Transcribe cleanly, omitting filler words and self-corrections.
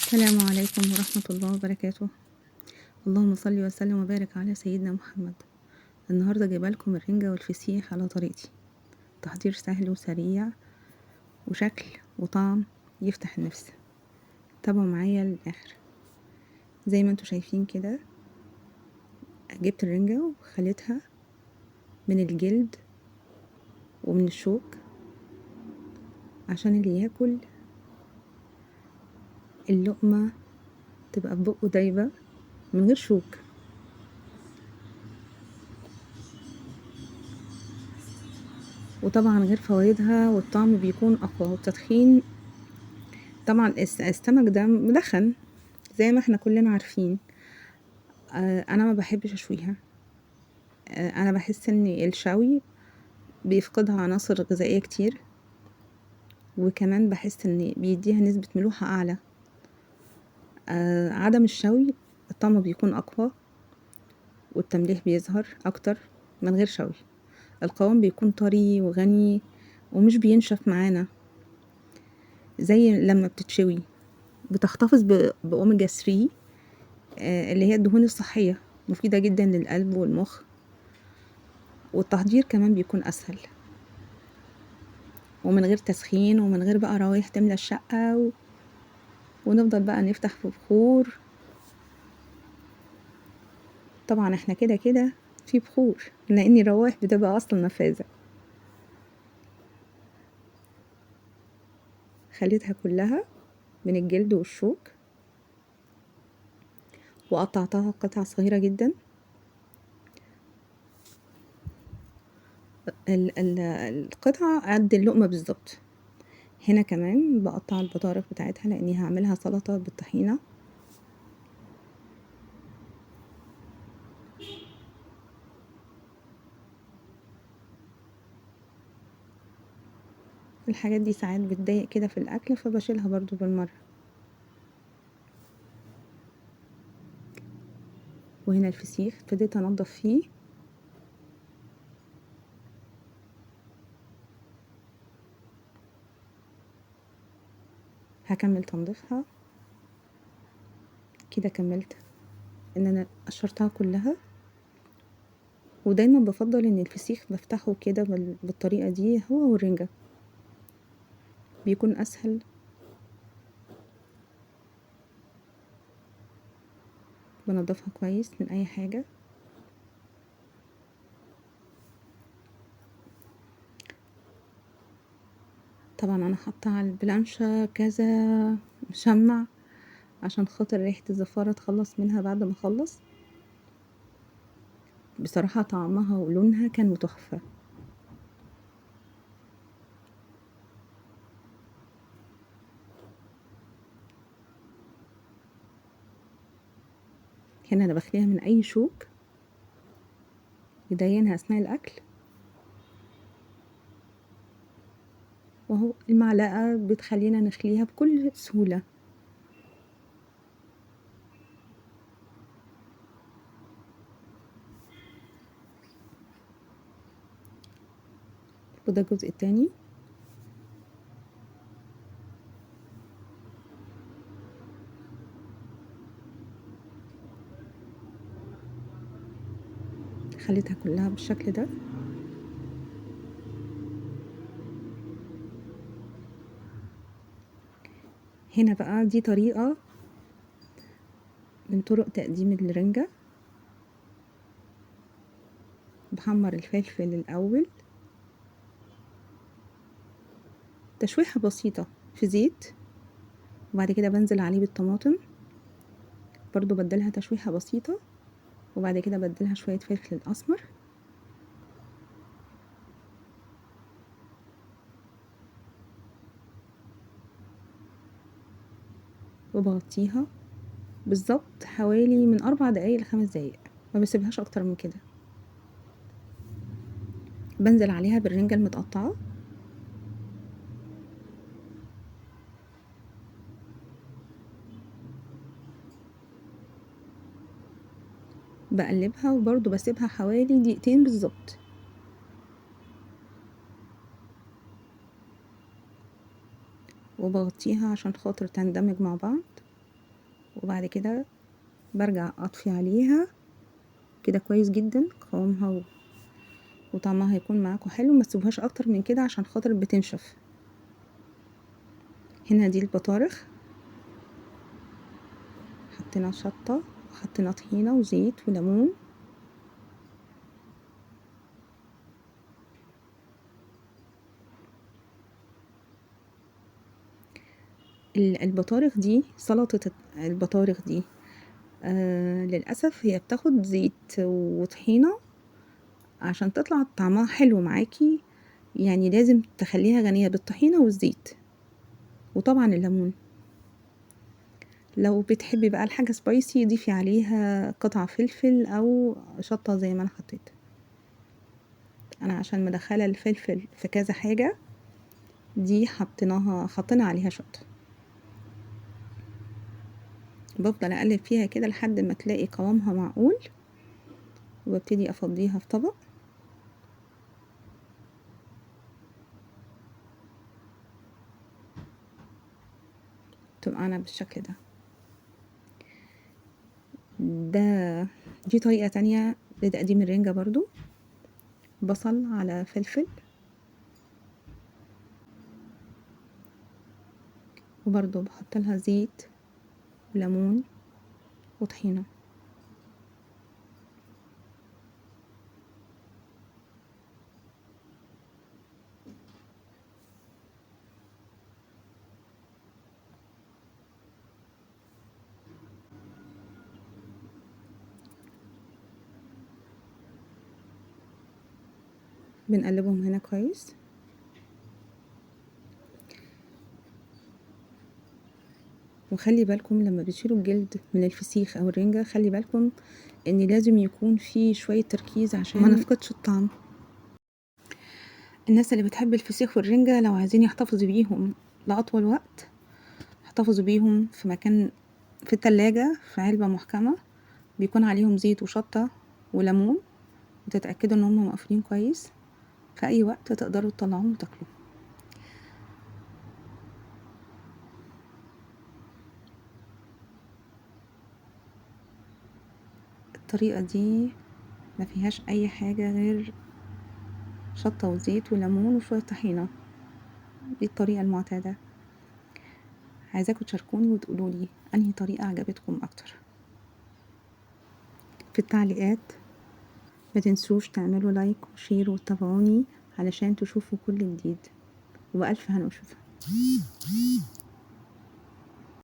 السلام عليكم ورحمة الله وبركاته. اللهم صل وسلم وبارك على سيدنا محمد. النهاردة جايبه لكم الرنجة والفسيخ على طريقتي، تحضير سهل وسريع وشكل وطعم يفتح النفس. تابعوا معايا للآخر. زي ما انتوا شايفين كده، جبت الرنجة وخليتها من الجلد ومن الشوك عشان اللي ياكل اللقمة تبقى في بقه دايبة من غير شوك. وطبعا غير فوائدها والطعم بيكون أقوى والتدخين. طبعا السمك ده مدخن زي ما احنا كلنا عارفين. انا ما بحبش اشويها. انا بحس ان الشوي بيفقدها عناصر غذائية كتير، وكمان بحس ان بيديها نسبة ملوحة اعلى. عدم الشوي الطعم بيكون اقوى والتمليح بيظهر اكتر. من غير شوي القوام بيكون طري وغني ومش بينشف معانا زي لما بتتشوي. بتحتفظ بأوميجا 3 اللي هي الدهون الصحية، مفيدة جدا للقلب والمخ. والتحضير كمان بيكون أسهل ومن غير تسخين ومن غير بقى روايح تملى الشقة ونفضل بقى نفتح في بخور. طبعا احنا كده كده في بخور لأن الروايح بتبقى أصلا نفاذة. خليتها كلها من الجلد والشوك وقطعتها قطع صغيرة جدا. القطعة قد اللقمة بالظبط. هنا كمان بقطع البطارخ بتاعتها لأني هعملها سلطة بالطحينة. الحاجات دي ساعات بتضايق كده في الأكل فبشيلها برضو بالمرة. وهنا الفسيخ ابتديت أنضف فيه. هكمل تنظيفها كده. كملت ان انا قشرتها كلها. ودايما بفضل ان الفسيخ بفتحه كده بالطريقة دي هو والرنجة، بيكون اسهل. بنضفها كويس من اي حاجة. طبعا انا حاطة على البلانشة كذا مشمع عشان خاطر ريحة الزفارة تخلص منها بعد ما اخلص. بصراحة طعمها ولونها كان تحفة. هنا انا بخليها من اي شوك يضايقنها اثناء الاكل، وهو المعلقة بتخلينا نخليها بكل سهولة. وده الجزء التاني. خليتها كلها بالشكل ده. هنا بقى دي طريقة من طرق تقديم الرنجة. بحمر الفلفل الأول تشويحة بسيطة في زيت، وبعد كده بنزل عليه بالطماطم برضو بدلها تشويحة بسيطة، وبعد كده بدلها شوية فلفل أسمر. وبغطيها بالظبط حوالي من 4 دقايق ل5 دقايق، ما بسيبهاش أكتر من كده. بنزل عليها بالرنجة المتقطعة. بقلبها وبرضو بسيبها حوالي دقيقتين بالظبط. وبغطيها عشان خاطر تندمج مع بعض. وبعد كده برجع اطفي عليها كده كويس جدا. قوامها وطعمها هيكون معاكم حلو. ما تسيبوهاش اكتر من كده عشان خاطر بتنشف. هنا دي البطارخ، حطينا شطة وحطينا طحينة وزيت وليمون. البطارخ دي سلطة البطارخ دي للأسف هي بتاخد زيت وطحينة عشان تطلع طعمها حلو معاكي. يعني لازم تخليها غنية بالطحينة والزيت وطبعا الليمون. لو بتحبي بقى الحاجة سبايسي ضيفي عليها قطع فلفل او شطة زي ما انا حطيت. انا عشان مدخلة الفلفل في كذا حاجة دي حطينا عليها شطة. بفضل اقلب فيها كده لحد ما تلاقي قوامها معقول، وببتدي افضيها في طبق. تبقى انا بالشكل ده. دي طريقة تانية لتقديم الرنجة برضو. بصل على فلفل، وبرضو بحط لها زيت وليمون وطحينة. بنقلبهم هنا كويس. وخلي بالكم لما بتشيلوا الجلد من الفسيخ او الرنجة، خلي بالكم ان لازم يكون في شوية تركيز عشان ما نفقدش الطعم. الناس اللي بتحب الفسيخ والرنجة لو عايزين يحتفظوا بيهم لأطول وقت، احتفظوا بيهم في مكان في التلاجة في علبة محكمة بيكون عليهم زيت وشطة وليمون، وتتأكدوا ان هم مقفولين كويس. في اي وقت تقدروا تطلعوهم وتاكلوا. الطريقة دي ما فيهاش اي حاجة غير شطة وزيت وليمون وشوية طحينة. دي الطريقة المعتادة. عايزاكم تشاركوني وتقولولي انهي طريقة عجبتكم اكتر في التعليقات. ما تنسوش تعملوا لايك وشير وتابعوني علشان تشوفوا كل جديد. وبألف هنا وشفا.